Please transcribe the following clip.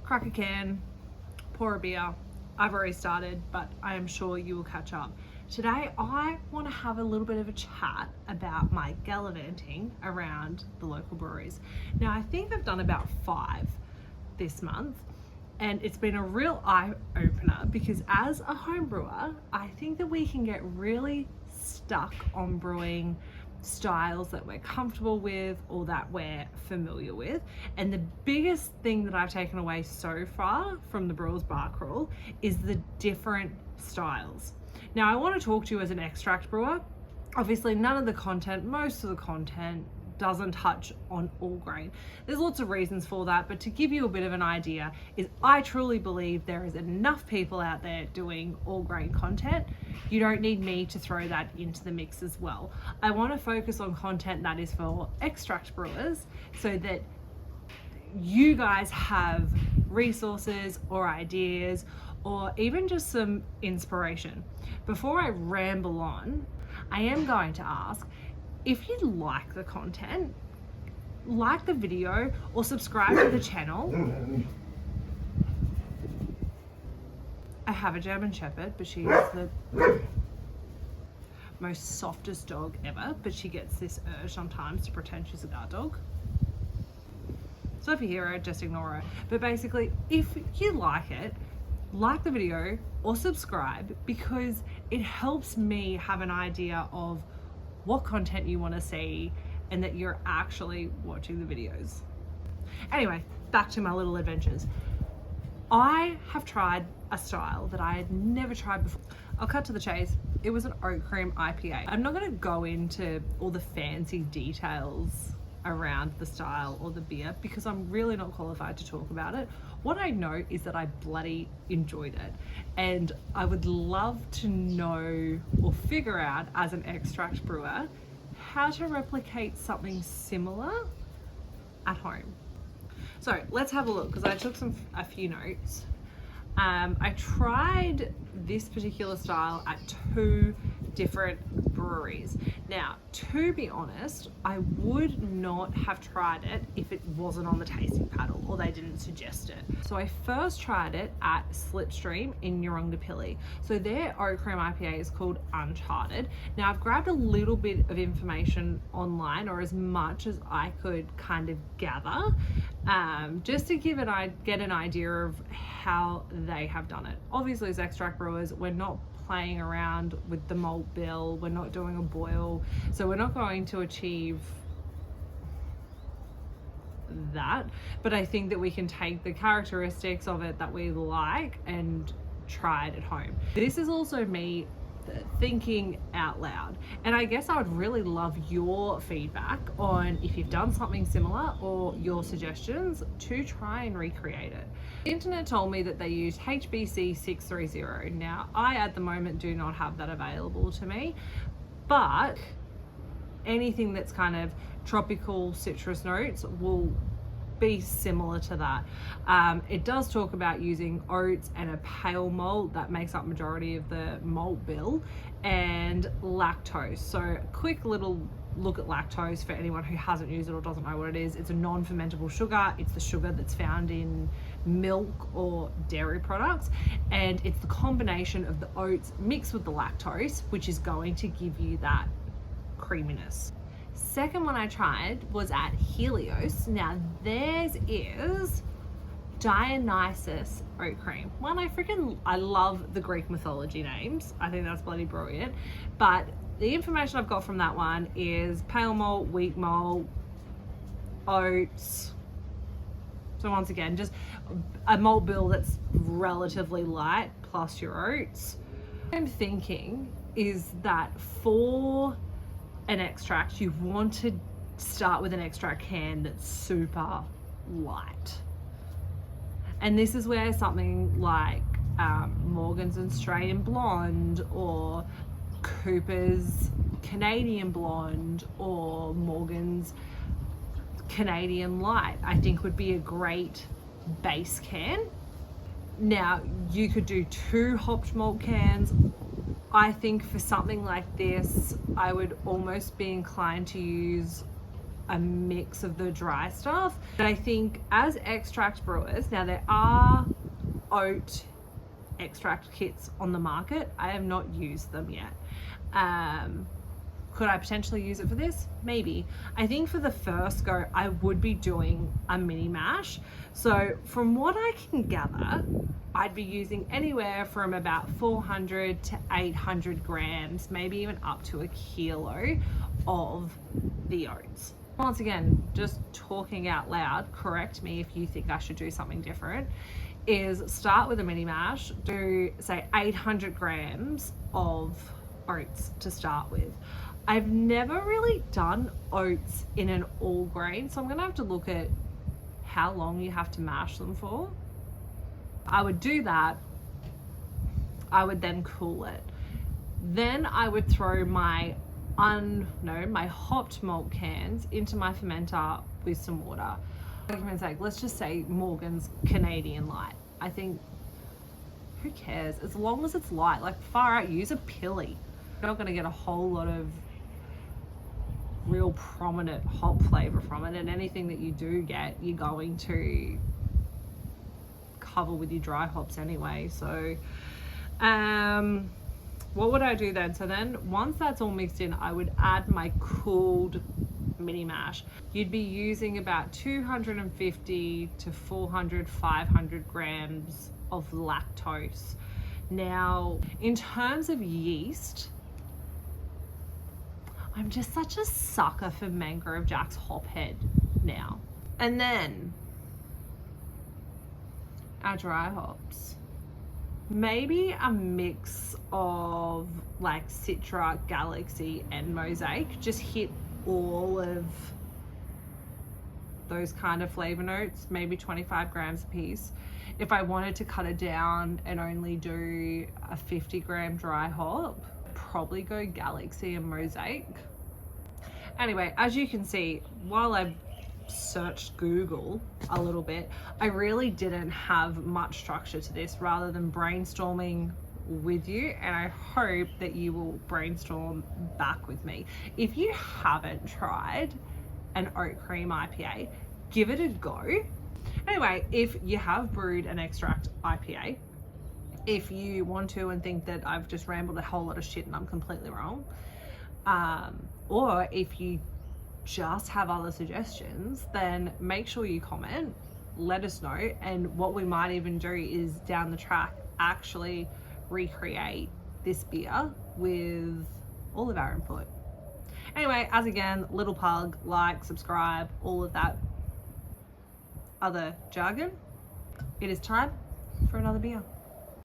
crack a can, pour a beer. I've already started, but I am sure you will catch up. Today, I want to have a little bit of a chat about my gallivanting around the local breweries. Now, I think I've done about 5 this month, and it's been a real eye-opener because as a home brewer, I think that we can get really stuck on brewing styles that we're comfortable with or that we're familiar with. And the biggest thing that I've taken away so far from the Brewer's Bar Crawl is the different styles. Now, I want to talk to you as an extract brewer. Obviously, most of the content doesn't touch on all grain. There's lots of reasons for that, but to give you a bit of an idea is I truly believe there is enough people out there doing all grain content. You don't need me to throw that into the mix as well. I want to focus on content that is for extract brewers so that you guys have resources or ideas or even just some inspiration. Before I ramble on, I am going to ask, if you like the content, like the video or subscribe to the channel. I have a German Shepherd, but she is the most softest dog ever, but she gets this urge sometimes to pretend she's a guard dog. So if you hear her, just ignore her. But basically, if you like it, like the video or subscribe, because it helps me have an idea of what content you want to see and that you're actually watching the videos. Anyway, back to my little adventures. I have tried a style that I had never tried before. I'll cut to the chase. It was an Oat Cream IPA. I'm not going to go into all the fancy details around the style or the beer because I'm really not qualified to talk about it. What I know is that I bloody enjoyed it, and I would love to know or figure out as an extract brewer how to replicate something similar at home. So let's have a look, because I took a few notes. I tried this particular style at 2 different breweries. Now, to be honest, I would not have tried it if it wasn't on the tasting paddle or they didn't suggest it. So I first tried it at Slipstream in Urungapilli. So their Oat Cream IPA is called Uncharted. Now, I've grabbed a little bit of information online, or as much as I could kind of gather, just to get an idea of how they have done it. Obviously, as extract brewers, we're not playing around with the malt bill, we're not doing a boil, so we're not going to achieve that, but I think that we can take the characteristics of it that we like and try it at home. This is also me thinking out loud, and I guess I would really love your feedback on if you've done something similar or your suggestions to try and recreate it. The internet told me that they use HBC 630. Now, I at the moment do not have that available to me, but anything that's kind of tropical citrus notes will be similar to that. It does talk about using oats and a pale malt that makes up majority of the malt bill, and lactose. So a quick little look at lactose for anyone who hasn't used it or doesn't know what it is. It's a non-fermentable sugar. It's the sugar that's found in milk or dairy products, and it's the combination of the oats mixed with the lactose which is going to give you that creaminess. Second one I tried was at Helios. Now theirs is Dionysus Oat Cream. One, I love the Greek mythology names. I think that's bloody brilliant. But the information I've got from that one is pale malt, wheat malt, oats. So once again, just a malt bill that's relatively light plus your oats. What I'm thinking is that for an extract, you want to start with an extract can that's super light. And this is where something like Morgan's Australian Blonde or Cooper's Canadian Blonde or Morgan's Canadian Light, I think would be a great base can. Now, you could do 2 hopped malt cans. I think for something like this, I would almost be inclined to use a mix of the dry stuff. But I think as extract brewers, now there are oat extract kits on the market. I have not used them yet. Could I potentially use it for this? Maybe. I think for the first go, I would be doing a mini mash. So from what I can gather, I'd be using anywhere from about 400 to 800 grams, maybe even up to a kilo of the oats. Once again, just talking out loud, correct me if you think I should do something different, is start with a mini mash, do say 800 grams of oats to start with. I've never really done oats in an all grain, so I'm gonna have to look at how long you have to mash them for. I would do that. I would then cool it. Then I would throw my hopped malt cans into my fermenter with some water. For argument's sake, let's just say Morgan's Canadian Light. I think, who cares? As long as it's light, like far out, use a pilly. You're not gonna get a whole lot of real prominent hop flavor from it, and anything that you do get, you're going to cover with your dry hops anyway. So what would I do then? So then once that's all mixed in, I would add my cooled mini mash. You'd be using about 250 to 400, 500 grams of lactose. Now, in terms of yeast, I'm just such a sucker for Mangrove Jack's hop head now. And then our dry hops. Maybe a mix of like Citra, Galaxy, and Mosaic. Just hit all of those kind of flavor notes, maybe 25 grams a piece. If I wanted to cut it down and only do a 50 gram dry hop, probably go Galaxy and Mosaic. Anyway, as you can see, while I've searched Google a little bit, I really didn't have much structure to this rather than brainstorming with you, and I hope that you will brainstorm back with me. If you haven't tried an Oat Cream IPA, give it a go. Anyway, if you have brewed an extract IPA, if you want to and think that I've just rambled a whole lot of shit and I'm completely wrong, or if you just have other suggestions, then make sure you comment, let us know, and what we might even do is down the track actually recreate this beer with all of our input. Anyway, as again, little plug, like, subscribe, all of that other jargon. It is time for another beer.